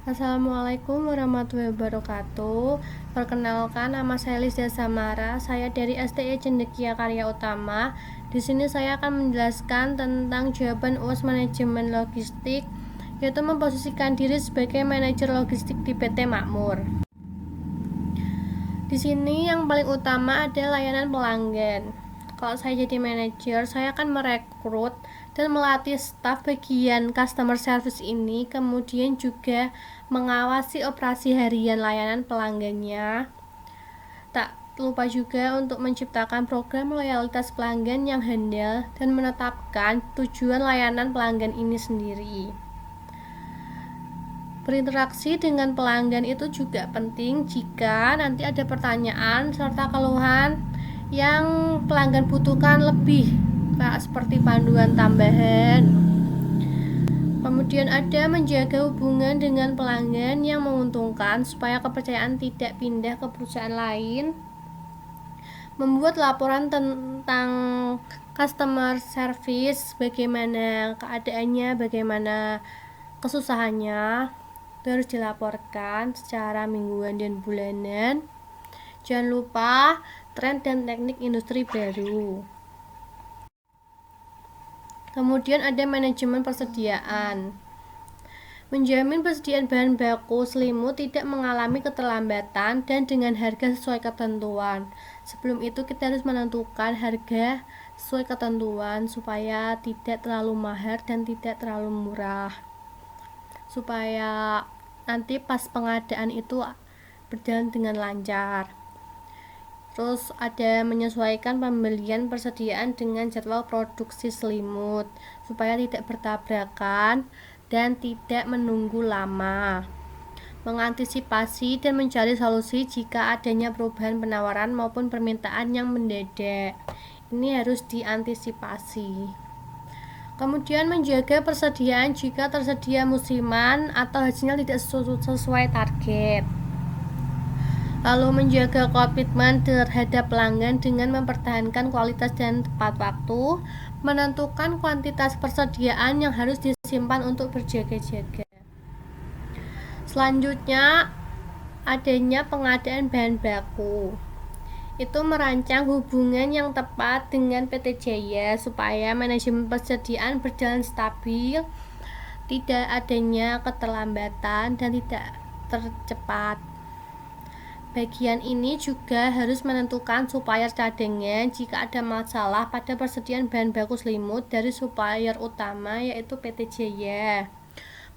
Assalamualaikum warahmatullahi wabarakatuh. Perkenalkan, nama saya Lisda Samara. Saya dari STI Cendekia Karya Utama. Di sini saya akan menjelaskan tentang jawaban UAS manajemen logistik, yaitu memposisikan diri sebagai manajer logistik di PT Makmur. Di sini yang paling utama ada layanan pelanggan. Kalau saya jadi manajer, saya akan merekrut dan melatih staf bagian customer service ini, kemudian juga mengawasi operasi harian layanan pelanggannya. Tak lupa juga untuk menciptakan program loyalitas pelanggan yang handal dan menetapkan tujuan layanan pelanggan ini sendiri. Berinteraksi dengan pelanggan itu juga penting jika nanti ada pertanyaan serta keluhan yang pelanggan butuhkan lebih, seperti panduan tambahan. Kemudian ada menjaga hubungan dengan pelanggan yang menguntungkan supaya kepercayaan tidak pindah ke perusahaan lain. Membuat laporan tentang customer service, bagaimana keadaannya, bagaimana kesusahannya, itu harus dilaporkan secara mingguan dan bulanan. Jangan lupa tren dan teknik industri baru. Kemudian ada manajemen persediaan. Menjamin persediaan bahan baku selimut tidak mengalami keterlambatan dan dengan harga sesuai ketentuan. Sebelum itu kita harus menentukan harga sesuai ketentuan supaya tidak terlalu mahal dan tidak terlalu murah, supaya nanti pas pengadaan itu berjalan dengan lancar. Terus ada menyesuaikan pembelian persediaan dengan jadwal produksi selimut supaya tidak bertabrakan dan tidak menunggu lama. Mengantisipasi dan mencari solusi jika adanya perubahan penawaran maupun permintaan yang mendadak. Ini harus diantisipasi. Kemudian menjaga persediaan jika tersedia musiman atau hasilnya tidak sesuai target. Lalu menjaga komitmen terhadap pelanggan dengan mempertahankan kualitas dan tepat waktu, menentukan kuantitas persediaan yang harus disimpan untuk berjaga-jaga. Selanjutnya adanya pengadaan bahan baku. Itu merancang hubungan yang tepat dengan PT Jaya supaya manajemen persediaan berjalan stabil, tidak adanya keterlambatan dan tidak tercepat. Bagian ini juga harus menentukan supplier cadangan jika ada masalah pada persediaan bahan baku selimut dari supplier utama, yaitu PT Jaya.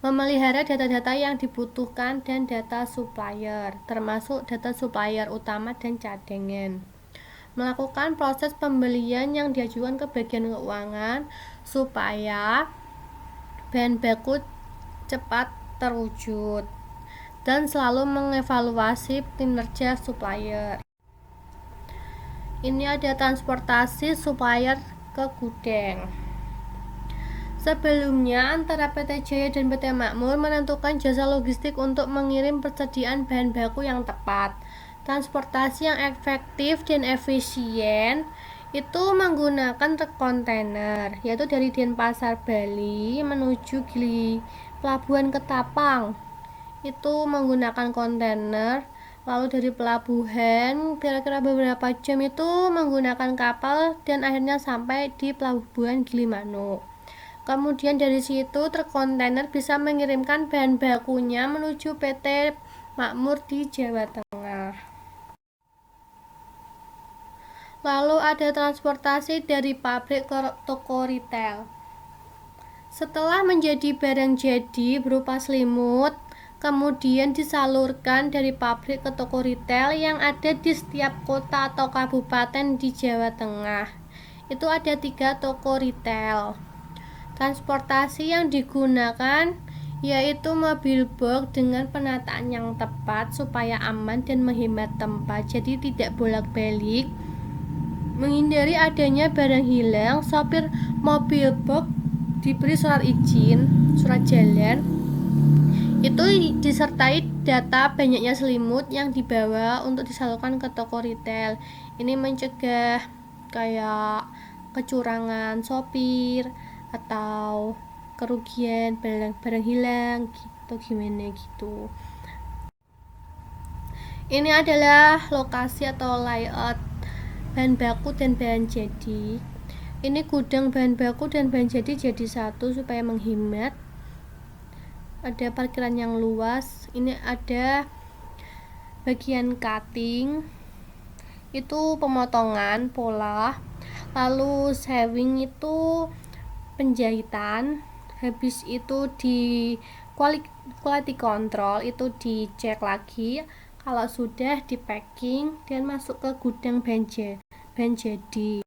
Memelihara data-data yang dibutuhkan dan data supplier, termasuk data supplier utama dan cadangan. Melakukan proses pembelian yang diajukan ke bagian keuangan supaya bahan baku cepat terwujud, dan selalu mengevaluasi kinerja supplier. Ini ada transportasi supplier ke gudang. Sebelumnya antara PT Jaya dan PT Makmur menentukan jasa logistik untuk mengirim persediaan bahan baku yang tepat. Transportasi yang efektif dan efisien itu menggunakan truk kontainer, yaitu dari Denpasar Bali menuju Gili Pelabuhan Ketapang. Itu menggunakan kontainer, lalu dari pelabuhan kira-kira beberapa jam itu menggunakan kapal dan akhirnya sampai di Pelabuhan Gilimanuk. Kemudian dari situ truk kontainer bisa mengirimkan bahan bakunya menuju PT Makmur di Jawa Tengah. Lalu ada transportasi dari pabrik ke toko retail. Setelah menjadi barang jadi berupa selimut, kemudian disalurkan dari pabrik ke toko retail yang ada di setiap kota atau kabupaten di Jawa Tengah. Itu ada 3 toko retail. Transportasi yang digunakan yaitu mobil box dengan penataan yang tepat supaya aman dan menghemat tempat, jadi tidak bolak-balik. Menghindari adanya barang hilang, sopir mobil box diberi surat izin, surat jalan. Itu disertai data banyaknya selimut yang dibawa untuk disalurkan ke toko retail. Ini mencegah kayak kecurangan sopir atau kerugian barang hilang gitu. atau gimana gitu. Ini adalah lokasi atau layout bahan baku dan bahan jadi. Ini gudang bahan baku dan bahan jadi satu supaya menghemat. Ada parkiran yang luas. Ini ada bagian cutting, itu pemotongan pola, lalu sewing itu penjahitan, habis itu di quality control itu dicek lagi, kalau sudah di packing dan masuk ke gudang bahan jadi.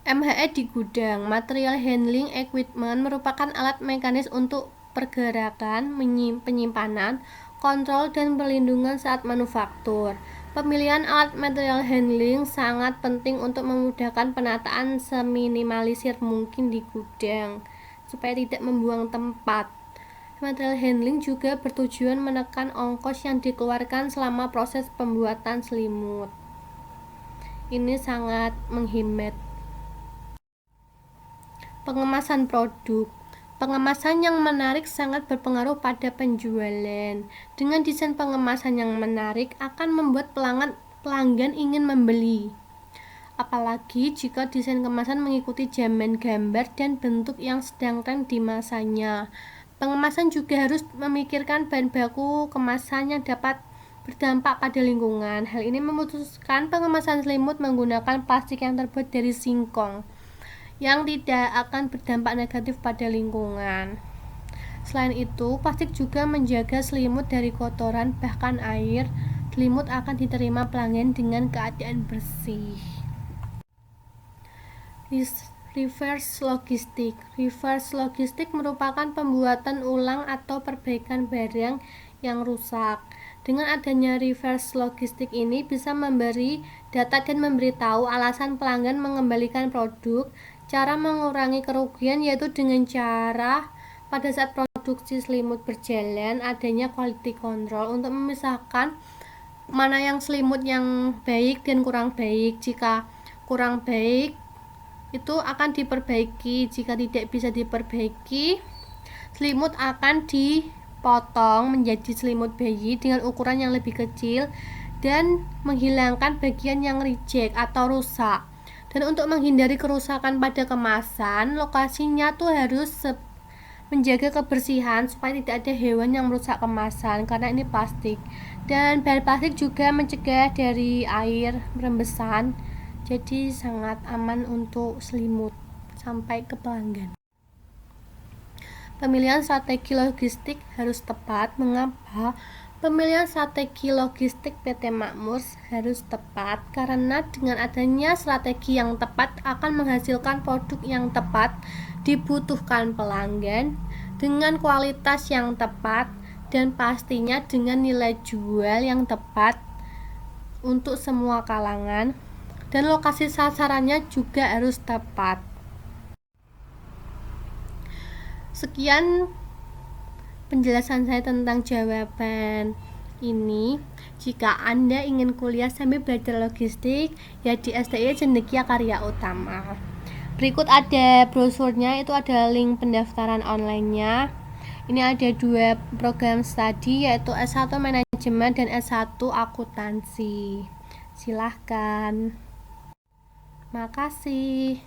MHE di gudang, material handling equipment merupakan alat mekanis untuk pergerakan, penyimpanan, kontrol, dan perlindungan saat manufaktur. Pemilihan alat material handling sangat penting untuk memudahkan penataan seminimalisir mungkin di gudang, supaya tidak membuang tempat. Material handling juga bertujuan menekan ongkos yang dikeluarkan selama proses pembuatan selimut. Ini sangat menghemat. Pengemasan produk. Pengemasan yang menarik sangat berpengaruh pada penjualan. Dengan desain pengemasan yang menarik akan membuat pelanggan ingin membeli. Apalagi jika desain kemasan mengikuti zaman gambar dan bentuk yang sedang tren di masanya. Pengemasan juga harus memikirkan bahan baku kemasan yang dapat berdampak pada lingkungan. Hal ini memutuskan pengemasan selimut menggunakan plastik yang terbuat dari singkong, yang tidak akan berdampak negatif pada lingkungan. Selain itu, plastik juga menjaga selimut dari kotoran, bahkan air. Selimut akan diterima pelanggan dengan keadaan bersih. Reverse logistik. Reverse logistik merupakan pembuatan ulang atau perbaikan barang yang rusak. Dengan adanya reverse logistik ini bisa memberi data dan memberitahu alasan pelanggan mengembalikan produk. Cara mengurangi kerugian yaitu dengan cara pada saat produksi selimut berjalan adanya quality control untuk memisahkan mana yang selimut yang baik dan kurang baik. Jika kurang baik itu akan diperbaiki, jika tidak bisa diperbaiki selimut akan dipotong menjadi selimut bayi dengan ukuran yang lebih kecil dan menghilangkan bagian yang reject atau rusak. Dan untuk menghindari kerusakan pada kemasan, lokasinya tuh harus menjaga kebersihan supaya tidak ada hewan yang merusak kemasan karena ini plastik. Dan bahan plastik juga mencegah dari air rembesan, jadi sangat aman untuk selimut sampai ke pelanggan. Pemilihan strategi logistik harus tepat. Mengapa? Pemilihan strategi logistik PT Makmur harus tepat karena dengan adanya strategi yang tepat akan menghasilkan produk yang tepat, dibutuhkan pelanggan dengan kualitas yang tepat, dan pastinya dengan nilai jual yang tepat untuk semua kalangan, dan lokasi sasarannya juga harus tepat. Sekian penjelasan saya tentang jawaban ini. Jika Anda ingin kuliah sambil belajar logistik, ya di STI Cendekia Karya Utama. Berikut ada brosurnya, itu ada link pendaftaran online-nya. Ini ada 2 program studi, yaitu S1 Manajemen dan S1 Akuntansi. Silahkan. Makasih.